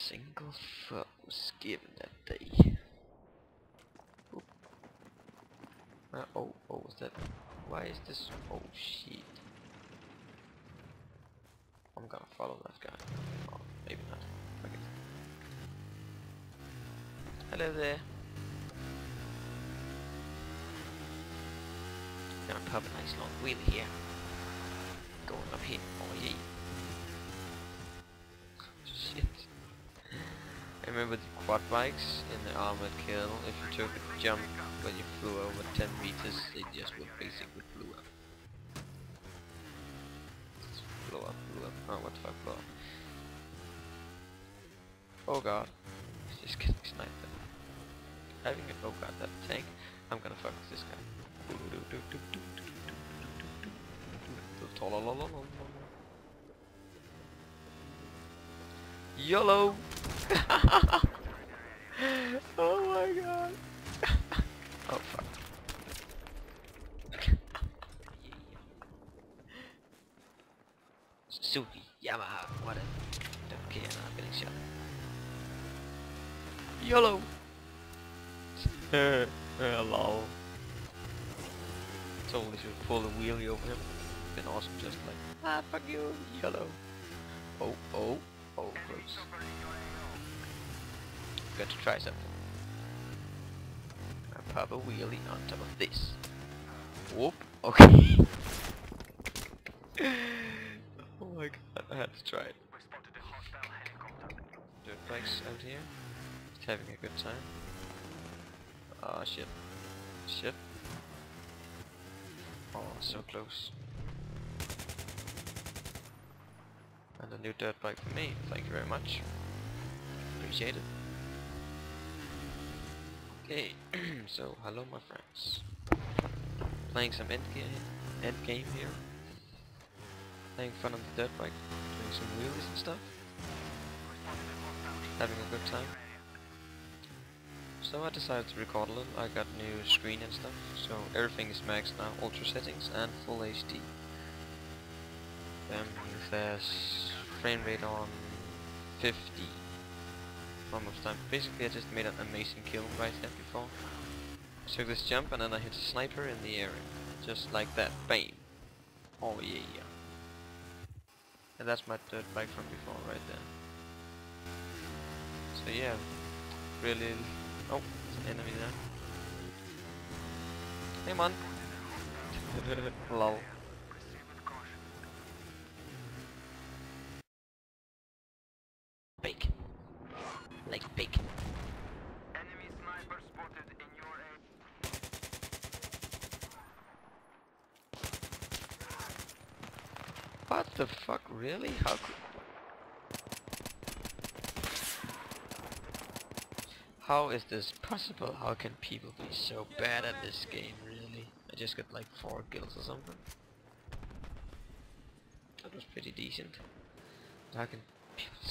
Single foes given that day. Oop. Oh, is that? Why is this? Oh shit! I'm gonna follow that guy. Oh, maybe not. Fuck it. Hello there. Gonna pop a nice long wheel here. Going up here. Oh yeah. Shit. I remember the quad bikes in the armored kill. If you took a jump when you flew over 10 meters, they just would basically blew up. Blow up. Oh, what the fuck, blow up. Oh god. He's just getting sniped. Having a oh god, that tank. I'm gonna fuck with this guy. YOLO! Oh my god! Oh fuck. Suzuki, Yamaha, whatever. Don't care, I'm getting shot. YOLO! Lol. Totally should pull the wheelie over him. Been awesome, just like fuck you, YOLO. Oh, close. Got to try something. I pop a wheelie on top of this. Whoop. Okay. Oh my god, I had to try it. Dirt bikes out here. Just having a good time. Oh shit. Shit. Oh, so close. And a new dirt bike for me. Thank you very much. Appreciate it. Okay, so hello my friends. Playing some end game here. Having fun on the dirt bike, doing some wheelies and stuff. Having a good time. So I decided to record a little. I got new screen and stuff, so everything is maxed now, ultra settings and full HD. There's frame rate on 50 almost time. Basically I just made an amazing kill right there before. I took this jump and then I hit a sniper in the area. Just like that. Bam! Oh yeah. And that's my dirt bike from before right there. So yeah, really. Oh, there's an enemy there. Hey man. Lol. Big. Like big. Enemy sniper spotted in your area. What the fuck, really? How could... How is this possible? How can people be so bad at this game, really? I just got like 4 kills or something. That was pretty decent. How can people